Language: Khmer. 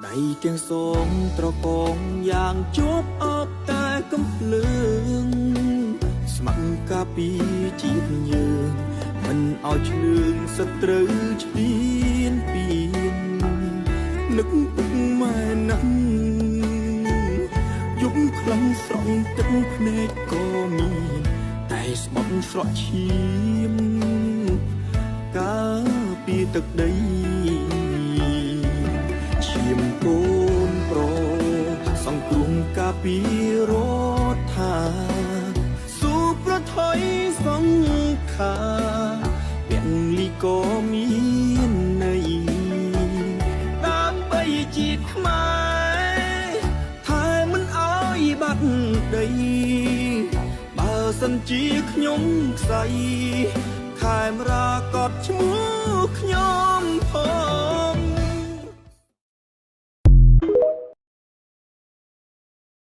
ដៃទាំងសងត្រកងយ៉ាងជាប់អបតែកំភ្លើងស្ម័គ្រការពីជាតិយើងមិនឲ្យឆ្លឿងសត្រូវឈ្លានពាននឹកពុកម៉ែណាស់យំខ្លាំងស្រង់ទឹកភ្នែកក៏មានតែស្បត់ស្រក់ឈាមការពីទឹកដីឈាមកូនប្រុសសង្គ្រោះការពីរដ្ឋាស៊ូប្រថុយសង្ខាទាំងលីក៏មានន័យដើម្បីជាតិខ្មែរថែមិនអោយបាត់ដីបើសិនជាខ្ញុំខ្សែខែមរាកត់ឈ្មោះខ្ញុំផង